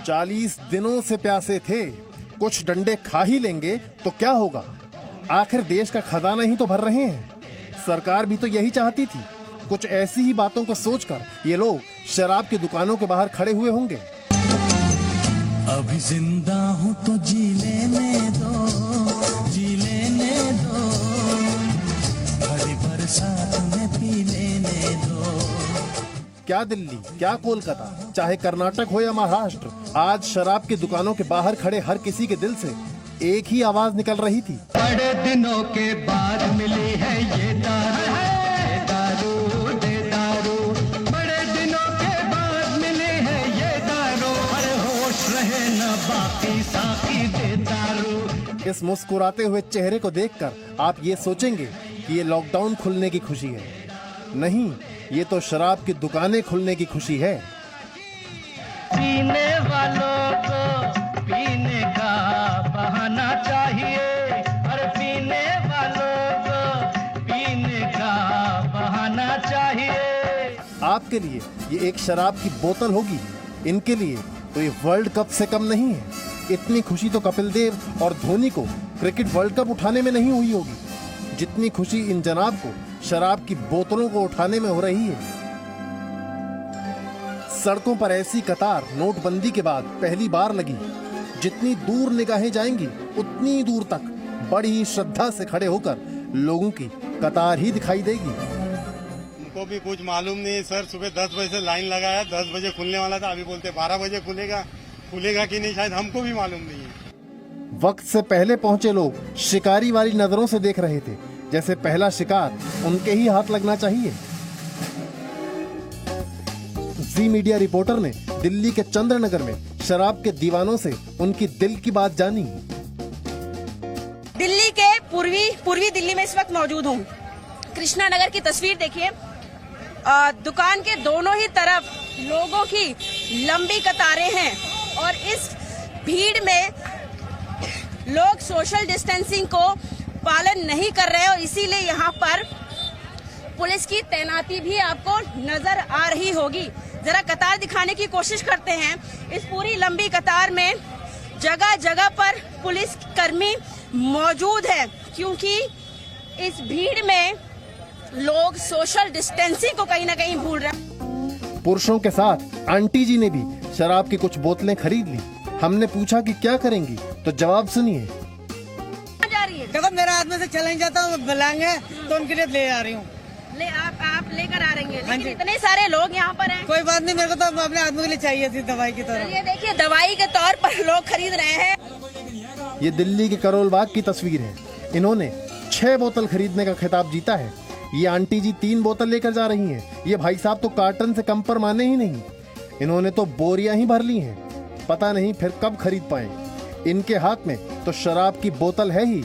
40 दिनों से प्यासे थे, कुछ डंडे खा ही लेंगे तो क्या होगा। आखिर देश का खजाना ही तो भर रहे हैं। सरकार भी तो यही चाहती थी। कुछ ऐसी ही बातों को सोचकर ये लोग शराब की दुकानों के बाहर खड़े हुए होंगे। अभी जिंदा हूँ तो जी लेने दो, जी लेने दो, भरी बरसात में पी लेने दो। क्या दिल्ली, क्या कोलकाता, चाहे कर्नाटक हो या महाराष्ट्र, आज शराब की दुकानों के बाहर खड़े हर किसी के दिल से एक ही आवाज निकल रही थी। बड़े दिनों के बाद मिली है ये दारू, दारू दे दारू, बड़े दिनों के बाद मिली है ये दारू, अरे होश रहे न बाकी साकी दे दारू। इस मुस्कुराते हुए चेहरे को देखकर आप ये सोचेंगे कि ये लॉकडाउन खुलने की खुशी है। नहीं, ये तो शराब की दुकानें खुलने की खुशी है। पीने वालों को पीने का बहाना चाहिए, और पीने वालों को पीने का बहाना चाहिए। आपके लिए ये एक शराब की बोतल होगी, इनके लिए तो ये वर्ल्ड कप से कम नहीं है। इतनी खुशी तो कपिल देव और धोनी को क्रिकेट वर्ल्ड कप उठाने में नहीं हुई होगी जितनी खुशी इन जनाब को शराब की बोतलों को उठाने में हो रही है। सड़कों पर ऐसी कतार नोटबंदी के बाद पहली बार लगी। जितनी दूर निगाहें जाएंगी उतनी दूर तक बड़ी श्रद्धा से खड़े होकर लोगों की कतार ही दिखाई देगी। उनको भी कुछ मालूम नहीं सर, सुबह 10 बजे से लाइन लगाया, 10 बजे खुलने वाला था, अभी बोलते 12 बजे खुलेगा। खुलेगा कि नहीं शायद हमको भी मालूम नहीं है। वक्त से पहले पहुंचे लोग शिकारी वाली नजरों से देख रहे थे, जैसे पहला शिकार उनके ही हाथ लगना चाहिए। जी मीडिया रिपोर्टर ने दिल्ली के चंद्रनगर में शराब के दीवानों से उनकी दिल की बात जानी। दिल्ली के पूर्वी दिल्ली में इस वक्त मौजूद हूँ। कृष्णा नगर की तस्वीर देखिए। दुकान के दोनों ही तरफ लोगों की लंबी कतारें हैं और इस भीड़ में लोग सोशल डिस्टेंसिंग को पालन नहीं कर रहे और इसीलिए यहाँ पर पुलिस की तैनाती भी आपको नजर आ रही होगी। जरा कतार दिखाने की कोशिश करते हैं। इस पूरी लंबी कतार में जगह जगह पर पुलिस कर्मी मौजूद है, क्योंकि इस भीड़ में लोग सोशल डिस्टेंसिंग को कहीं ना कहीं भूल रहे हैं। पुरुषों के साथ आंटी जी ने भी शराब की कुछ बोतलें खरीद ली। हमने पूछा कि क्या करेंगी, तो जवाब सुनिए। जा रही है, देखो मेरा आदमी से चला नहीं जाता, बुलाएंगे तो उनके लिए ले आ रही हूँ। आप लेकर आ रहे हैं, हाँ लेकिन जी। इतने सारे लोग यहाँ पर हैं। कोई बात नहीं, मेरे को तो अपने आदमी के लिए चाहिए थी दवाई की तरह। ये देखिए, दवाई के तौर पर लोग खरीद रहे हैं। ये दिल्ली के करोल बाग की तस्वीर है। इन्होंने 6 बोतल खरीदने का खिताब जीता है। ये आंटी जी 3 बोतल लेकर जा रही हैं। ये भाई साहब तो कार्टन से कम पर माने ही नहीं। इन्होंने तो बोरियां ही भर ली हैं। पता नहीं फिर कब खरीद पाए। इनके हाथ में तो शराब की बोतल है ही,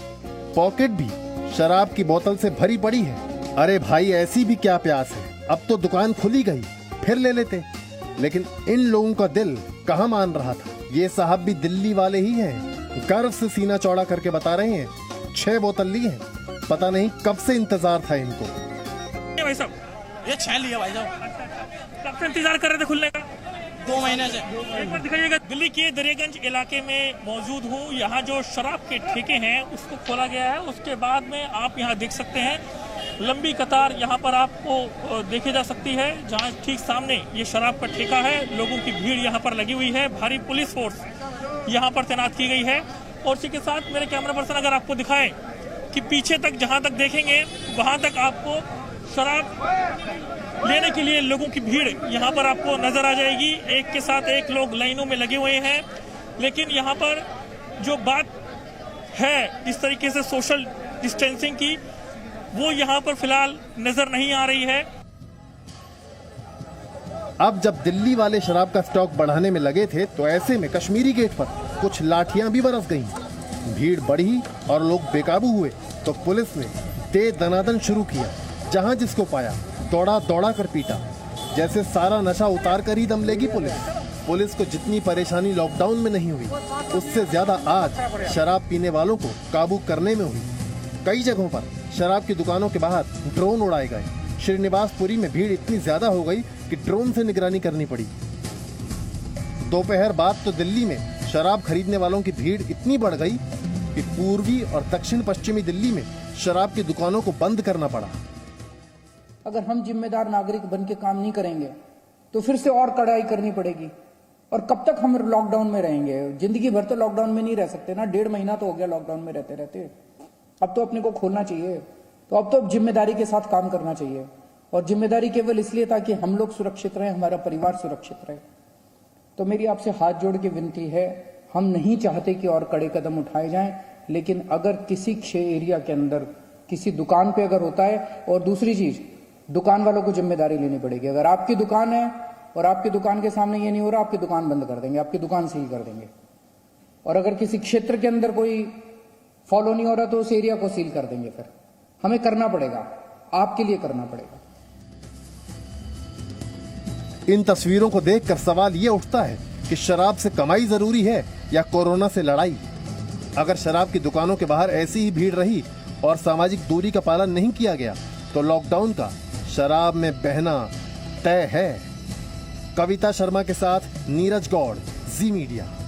पॉकेट भी शराब की बोतल से भरी पड़ी है। अरे भाई, ऐसी भी क्या प्यास है। अब तो दुकान खुली गई, फिर ले लेते। लेकिन इन लोगों का दिल कहाँ मान रहा था। ये साहब भी दिल्ली वाले ही हैं। गर्व से सीना चौड़ा करके बता रहे हैं 6 बोतल ली हैं। पता नहीं कब से इंतजार था इनको। भाई साहब, ये 6 लिया भाई साहब। कब से इंतजार कर रहे थे खुलने का? 2 महीने से। एक बार दिखाइएगा। दिल्ली के दरियागंज इलाके में मौजूद हूँ। यहाँ जो शराब के ठेके हैं उसको खोला गया है। उसके बाद में आप यहाँ देख सकते हैं लंबी कतार यहाँ पर आपको देखी जा सकती है, जहाँ ठीक सामने ये शराब का ठेका है। लोगों की भीड़ यहाँ पर लगी हुई है। भारी पुलिस फोर्स यहाँ पर तैनात की गई है। और इसी के साथ मेरे कैमरा पर्सन अगर आपको दिखाएं कि पीछे तक जहाँ तक देखेंगे वहाँ तक आपको शराब लेने के लिए लोगों की भीड़ यहाँ पर आपको नजर आ जाएगी। एक के साथ एक लोग लाइनों में लगे हुए हैं। लेकिन यहाँ पर जो बात है इस तरीके से सोशल डिस्टेंसिंग की, वो यहाँ पर फिलहाल नजर नहीं आ रही है। अब जब दिल्ली वाले शराब का स्टॉक बढ़ाने में लगे थे, तो ऐसे में कश्मीरी गेट पर कुछ लाठियां भी बरस गईं। भीड़ बढ़ी और लोग बेकाबू हुए तो पुलिस ने दे दनादन शुरू किया। जहां जिसको पाया दौड़ा दौड़ा कर पीटा। जैसे सारा नशा उतार कर ही दम लेगी पुलिस को जितनी परेशानी लॉकडाउन में नहीं हुई, उससे ज्यादा आज शराब पीने वालों को काबू करने में हुई। कई जगहों पर शराब की दुकानों के बाहर ड्रोन उड़ाए गए। श्रीनिवासपुरी में भीड़ इतनी ज्यादा हो गई कि ड्रोन से निगरानी करनी पड़ी। दोपहर बाद तो दिल्ली में शराब खरीदने वालों की भीड़ इतनी बढ़ गई कि पूर्वी और दक्षिण पश्चिमी दिल्ली में शराब की दुकानों को बंद करना पड़ा। अगर हम जिम्मेदार नागरिक बन के काम नहीं करेंगे तो फिर से और कड़ाई करनी पड़ेगी। और कब तक हम लॉकडाउन में रहेंगे? जिंदगी भर तो लॉकडाउन में नहीं रह सकते ना। 1.5 महीना तो हो गया लॉकडाउन में रहते रहते। अब तो अपने को खोलना चाहिए। तो अब तो जिम्मेदारी के साथ काम करना चाहिए। और जिम्मेदारी केवल इसलिए ताकि हम लोग सुरक्षित रहें, हमारा परिवार सुरक्षित रहे। तो मेरी आपसे हाथ जोड़ के विनती है, हम नहीं चाहते कि और कड़े कदम उठाए जाएं, लेकिन अगर किसी एरिया के अंदर किसी दुकान पे अगर होता है, और दूसरी चीज, दुकान वालों को जिम्मेदारी लेनी पड़ेगी। अगर आपकी दुकान है और आपकी दुकान के सामने ये नहीं हो रहा, आपकी दुकान बंद कर देंगे, आपकी दुकान सील कर देंगे। और अगर किसी क्षेत्र के अंदर कोई फॉलो नहीं हो रहा तो उस एरिया को सील कर देंगे। फिर हमें करना पड़ेगा, आपके लिए करना पड़ेगा। इन तस्वीरों को देखकर सवाल ये उठता है कि शराब से कमाई जरूरी है या कोरोना से लड़ाई। अगर शराब की दुकानों के बाहर ऐसी ही भीड़ रही और सामाजिक दूरी का पालन नहीं किया गया तो लॉकडाउन का शराब में बहना तय है। कविता शर्मा के साथ नीरज गौड़, जी मीडिया।